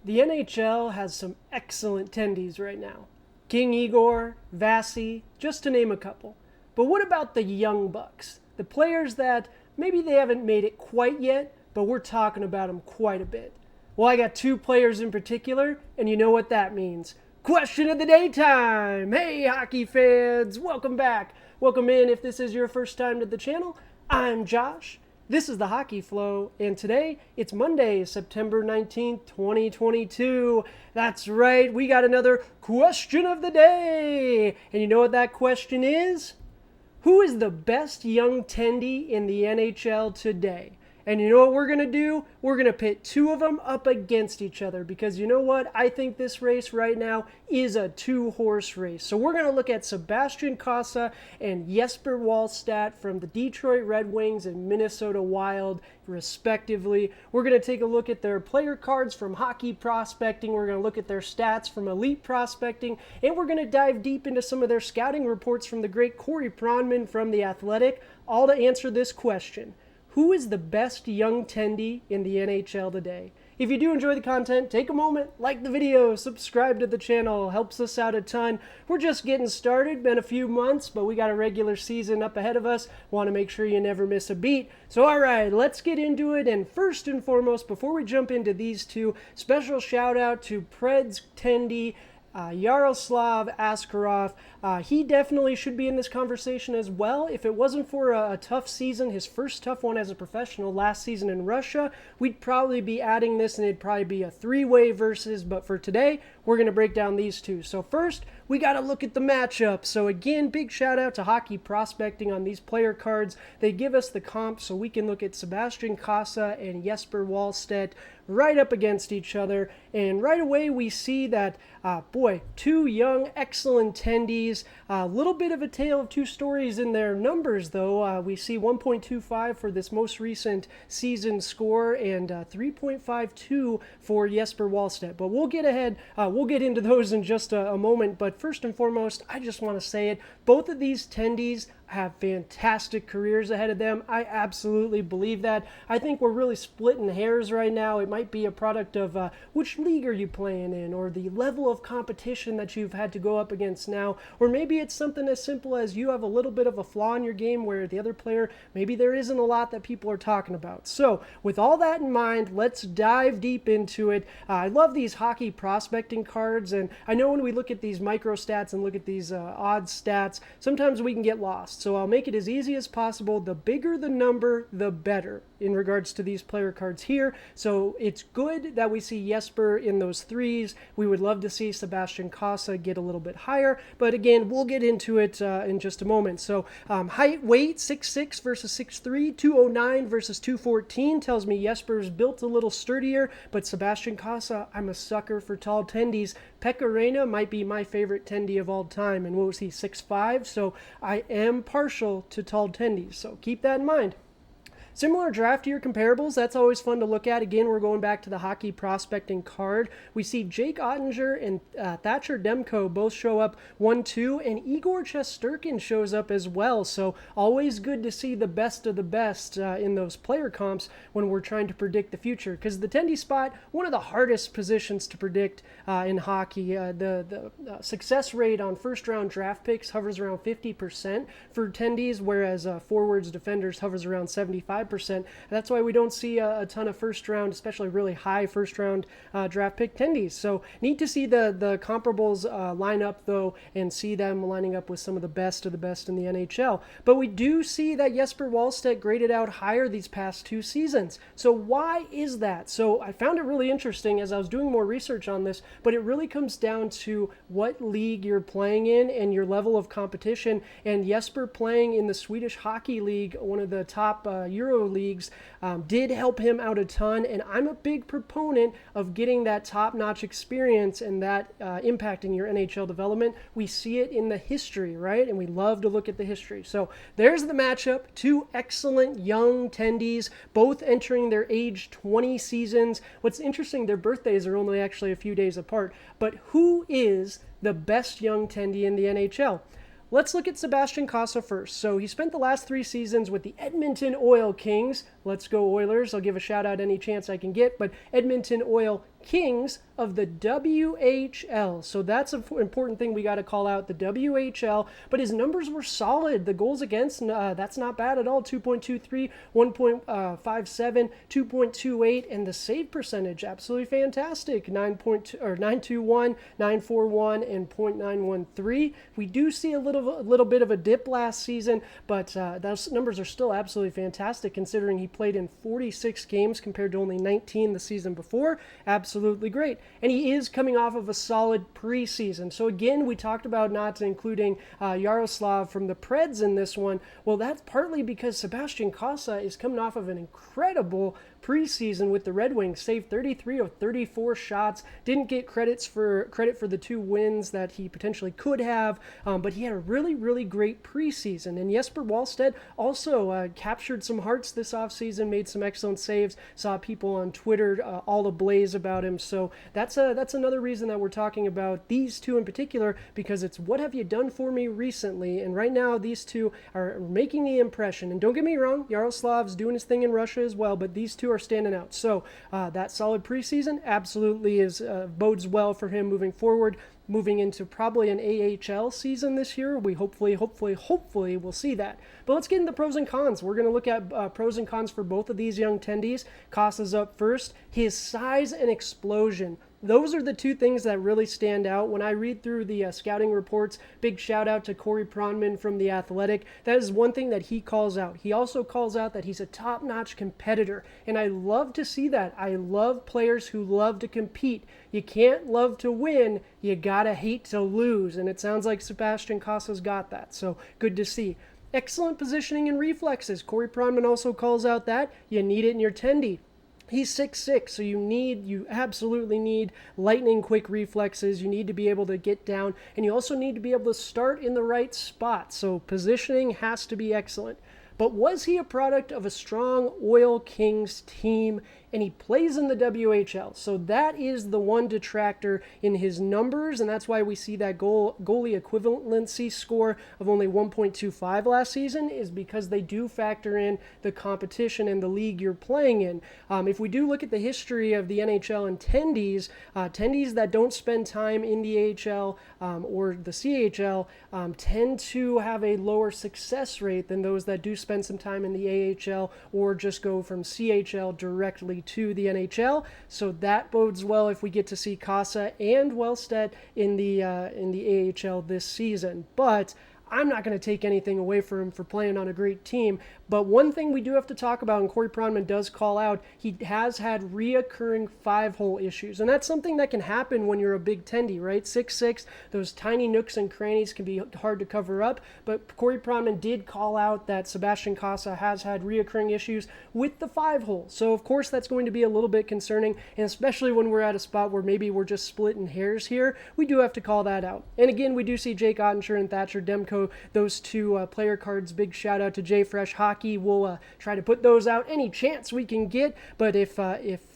The NHL has some excellent tendies right now. King Igor, Vasi, just to name a couple. But what about the young bucks? The players that maybe they haven't made it quite yet, but we're talking about them quite a bit. Well, I got two players in particular, and you know what that means. Question of the day time! Hey, hockey fans! Welcome back. Welcome in if this is your first time to the channel. I'm Josh. This is the Hockey Flow, and today it's Monday, September 19th, 2022. That's right, we got another question of the day. And you know what that question is? Who is the best young tendy in the NHL today? And you know what we're going to do? We're going to pit two of them up against each other because you know what? I think this race right now is a two-horse race. So we're going to look at Sebastian Cossa and Jesper Wallstedt from the Detroit Red Wings and Minnesota Wild, respectively. We're going to take a look at their player cards from hockey prospecting. We're going to look at their stats from elite prospecting. And we're going to dive deep into some of their scouting reports from the great Corey Pronman from The Athletic, all to answer this question. Who is the best young tendy in the NHL today? If you do enjoy the content, take a moment, like the video, subscribe to the channel, helps us out a ton. We're just getting started, been a few months, but we got a regular season up ahead of us. Want to make sure you never miss a beat. So all right, let's get into it. And first and foremost, before we jump into these two, special shout out to Preds Tendy, Yaroslav Askarov. He definitely should be in this conversation as well. If it wasn't for a tough season, his first tough one as a professional last season in Russia, we'd probably be adding this and it'd probably be a three-way versus. But for today, we're going to break down these two. So first, we got to look at the matchup. So again, big shout out to Hockey Prospecting on these player cards. They give us the comp so we can look at Sebastian Cossa and Jesper Wallstedt right up against each other. And right away we see that, two young, excellent tendies. A little bit of a tale of two stories in their numbers, though. We see 1.25 for this most recent season score and 3.52 for Jesper Wallstedt. But we'll get ahead. We'll get into those in just a moment. But first and foremost, I just want to say it. Both of these tendies have fantastic careers ahead of them. I absolutely believe that. I think we're really splitting hairs right now. It might be a product of which league are you playing in, or the level of competition that you've had to go up against now, or maybe it's something as simple as you have a little bit of a flaw in your game where the other player, maybe there isn't a lot that people are talking about. So with all that in mind, let's dive deep into it. I love these hockey prospecting cards, and I know when we look at these micro stats and look at these odds stats, sometimes we can get lost. So I'll make it as easy as possible. The bigger the number, the better in regards to these player cards here. So it's good that we see Jesper in those threes. We would love to see Sebastian Cossa get a little bit higher, but again, we'll get into it in just a moment. So height, weight, 6'6 versus 6'3, 209 versus 214 tells me Jesper's built a little sturdier, but Sebastian Cossa, I'm a sucker for tall tendies. Pekka Rinne might be my favorite tendy of all time, and what was he, 6'5"? So I am partial to tall tendies, so keep that in mind. Similar draft year comparables, that's always fun to look at. Again, we're going back to the hockey prospecting card. We see Jake Ottinger and Thatcher Demko both show up 1-2, and Igor Shesterkin shows up as well. So always good to see the best of the best in those player comps when we're trying to predict the future. Because the tendy spot, one of the hardest positions to predict in hockey. The success rate on first-round draft picks hovers around 50% for tendies, whereas forwards, defenders hovers around 75%. That's why we don't see a ton of first round, especially really high first round draft pick tendies. So neat to see the comparables line up though, and see them lining up with some of the best in the NHL. But we do see that Jesper Wallstedt graded out higher these past two seasons. So why is that? So I found it really interesting as I was doing more research on this, but it really comes down to what league you're playing in and your level of competition. And Jesper playing in the Swedish Hockey League, one of the top Euro leagues, did help him out a ton, and I'm a big proponent of getting that top-notch experience and that impacting your NHL development. We see it in the history, right? And we love to look at the history. So there's the matchup. Two excellent young tendies, both entering their age 20 seasons. What's interesting, their birthdays are only actually a few days apart, but who is the best young tendy in the NHL? Let's look at Sebastian Cossa first. So he spent the last 3 seasons with the Edmonton Oil Kings. Let's go Oilers. I'll give a shout out any chance I can get, but Edmonton Oil Kings of the WHL. So that's an important thing we got to call out, the WHL. But his numbers were solid. The goals against, that's not bad at all. 2.23, 1.57, 2.28, and the save percentage, absolutely fantastic. 921, 941, and .913. We do see a little bit of a dip last season, but those numbers are still absolutely fantastic considering he played in 46 games compared to only 19 the season before. Absolutely great. And he is coming off of a solid preseason. So again, we talked about not including Yaroslav from the Preds in this one. Well, that's partly because Sebastian Cossa is coming off of an incredible preseason with the Red Wings, saved 33 of 34 shots, didn't get credit for the 2 wins that he potentially could have, but he had a really great preseason. And Jesper Wallstedt also captured some hearts this offseason, made some excellent saves, saw people on Twitter all ablaze about him. So that's another reason that we're talking about these two in particular, because it's what have you done for me recently, and right now these two are making the impression. And don't get me wrong, Yaroslav's doing his thing in Russia as well, but these two are standing out. So that solid preseason absolutely bodes well for him moving forward, moving into probably an AHL season this year. We hopefully we'll see that. But let's get into pros and cons. We're going to look at pros and cons for both of these young Tendies. Cossa's up first. His size and explosion. Those are the two things that really stand out. When I read through the scouting reports, big shout out to Corey Pronman from The Athletic. That is one thing that he calls out. He also calls out that he's a top-notch competitor, and I love to see that. I love players who love to compete. You can't love to win, you gotta hate to lose, and it sounds like Sebastian Cossa's got that, so good to see. Excellent positioning and reflexes. Corey Pronman also calls out that you need it in your Tendy. He's 6'6", so you absolutely need lightning quick reflexes. You need to be able to get down, and you also need to be able to start in the right spot. So positioning has to be excellent. But was he a product of a strong Oil Kings team? And he plays in the WHL. So that is the one detractor in his numbers, and that's why we see that goalie equivalency score of only 1.25 last season, is because they do factor in the competition and the league you're playing in. If we do look at the history of the NHL and Tendies, Tendies that don't spend time in the AHL or the CHL tend to have a lower success rate than those that do spend some time in the AHL or just go from CHL directly to the NHL. So that bodes well if we get to see Cossa and Wallstedt in the AHL this season. But I'm not going to take anything away from him for playing on a great team. But one thing we do have to talk about, and Corey Pronman does call out, he has had reoccurring 5-hole issues. And that's something that can happen when you're a big Tendy, right? 6'6", those tiny nooks and crannies can be hard to cover up. But Corey Pronman did call out that Sebastian Cossa has had reoccurring issues with the 5-hole. So, of course, that's going to be a little bit concerning. And especially when we're at a spot where maybe we're just splitting hairs here, we do have to call that out. And again, we do see Jake Ottinger and Thatcher Demko, those two player cards. Big shout out to J Fresh Hockey. We'll try to put those out any chance we can get. But if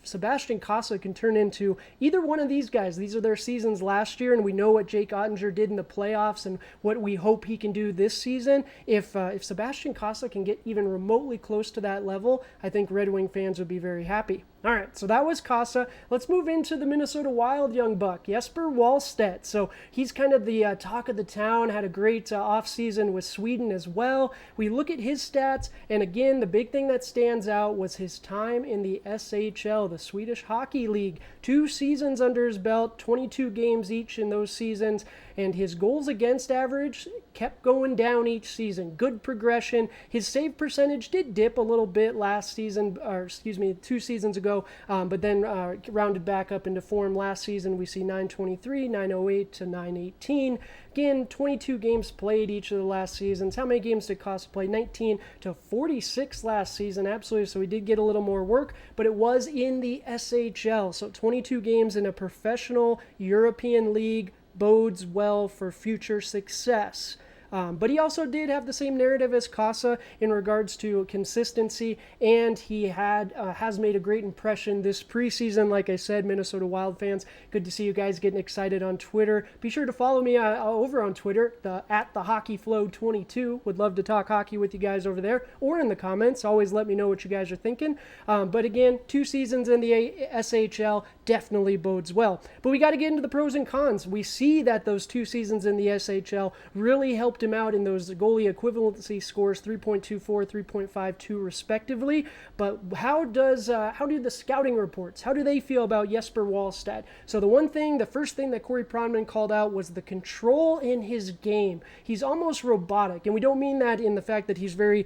Sebastian Cossa can turn into either one of these guys, these are their seasons last year, and we know what Jake Ottinger did in the playoffs and what we hope he can do this season. If Sebastian Cossa can get even remotely close to that level, I think Red Wing fans would be very happy. All right, so that was Cossa. Let's move into the Minnesota Wild young buck, Jesper Wallstedt. So he's kind of the talk of the town, had a great offseason with Sweden as well. We look at his stats, and again, the big thing that stands out was his time in the SHL, the Swedish Hockey League. 2 seasons under his belt, 22 games each in those seasons, and his goals against average kept going down each season. Good progression. His save percentage did dip a little bit last season, 2 seasons ago, but then rounded back up into form last season. We see 923, 908 to 918. Again, 22 games played each of the last seasons. How many games did Cossa play? 19 to 46 last season. Absolutely. So he did get a little more work, but it was in the SHL. So 22 games in a professional European league bodes well for future success. But he also did have the same narrative as Cossa in regards to consistency, and he has made a great impression this preseason. Like I said, Minnesota Wild fans, good to see you guys getting excited on Twitter. Be sure to follow me over on Twitter, at the HockeyFlow22. Would love to talk hockey with you guys over there, or in the comments. Always let me know what you guys are thinking. But again, 2 seasons in the SHL definitely bodes well. But we got to get into the pros and cons. We see that those 2 seasons in the SHL really helped him out in those goalie equivalency scores, 3.24, 3.52 respectively. But how do the scouting reports, how do they feel about Jesper Wallstedt? So the first thing that Corey Pronman called out was the control in his game. He's almost robotic, and we don't mean that in the fact that he's very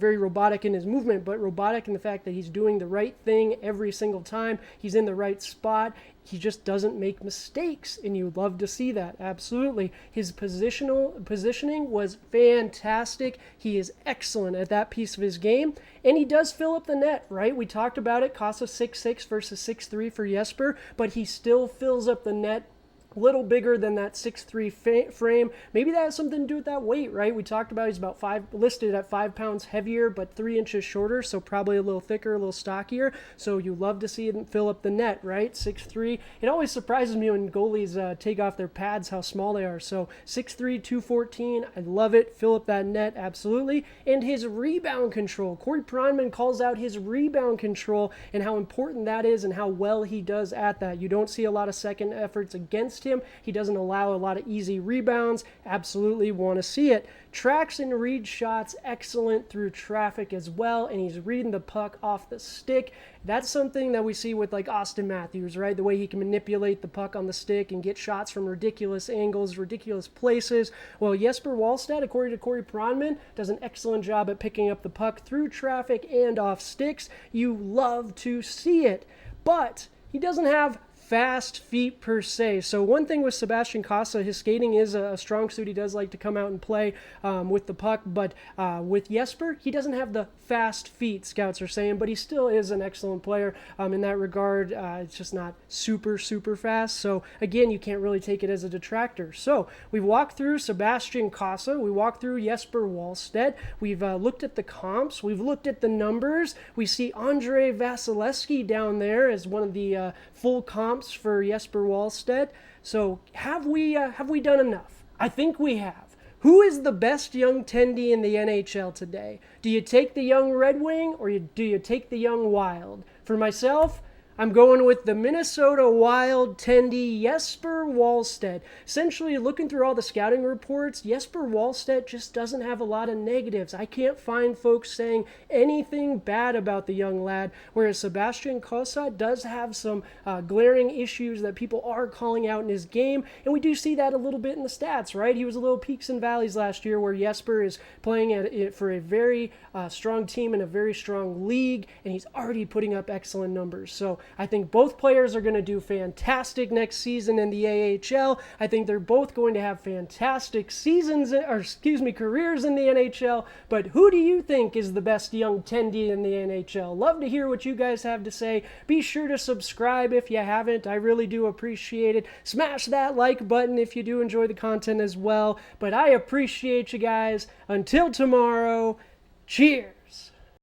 robotic in his movement, but robotic in the fact that he's doing the right thing every single time. He's in the right spot. He just doesn't make mistakes, and you love to see that. Absolutely. His positioning was fantastic. He is excellent at that piece of his game, and he does fill up the net, right? We talked about it. Cossa 6'6" versus 6'3" for Jesper, but he still fills up the net little bigger than that 6'3" frame. Maybe that has something to do with that weight, right? We talked about he's about listed at 5 pounds heavier, but 3 inches shorter, so probably a little thicker, a little stockier. So you love to see him fill up the net, right? 6'3". It always surprises me when goalies take off their pads how small they are. So 6'3", 214, I love it. Fill up that net, absolutely. And his rebound control. Corey Pronman calls out his rebound control and how important that is and how well he does at that. You don't see a lot of second efforts against him. He doesn't allow a lot of easy rebounds. Absolutely want to see it. Tracks and reads shots excellent through traffic as well, and he's reading the puck off the stick. That's something that we see with like Austin Matthews, right? The way he can manipulate the puck on the stick and get shots from ridiculous angles, ridiculous places. Well, Jesper Wallstedt, according to Corey Pronman, does an excellent job at picking up the puck through traffic and off sticks. You love to see it, but he doesn't have fast feet per se. So one thing with Sebastian Cossa, his skating is a strong suit. He does like to come out and play with the puck, but with Jesper, he doesn't have the fast feet, scouts are saying, but he still is an excellent player in that regard. It's just not super fast. So again, you can't really take it as a detractor. So we've walked through Sebastian Cossa, we walked through Jesper Wallstedt, we've looked at the comps, we've looked at the numbers. We see Andrei Vasilevsky down there as one of the full comps for Jesper Wallstedt. So have we done enough? I think we have. Who is the best young Tendy in the NHL today? Do you take the young Red Wing or do you take the young Wild? For myself, I'm going with the Minnesota Wild Tendy, Jesper Wallstedt. Essentially, looking through all the scouting reports, Jesper Wallstedt just doesn't have a lot of negatives. I can't find folks saying anything bad about the young lad, whereas Sebastian Cossa does have some glaring issues that people are calling out in his game, and we do see that a little bit in the stats, right? He was a little peaks and valleys last year where Jesper is playing for a very strong team in a very strong league, and he's already putting up excellent numbers. So I think both players are going to do fantastic next season in the AHL. I think they're both going to have fantastic careers in the NHL. But who do you think is the best young Tendy in the NHL? Love to hear what you guys have to say. Be sure to subscribe if you haven't. I really do appreciate it. Smash that like button if you do enjoy the content as well. But I appreciate you guys. Until tomorrow, cheers.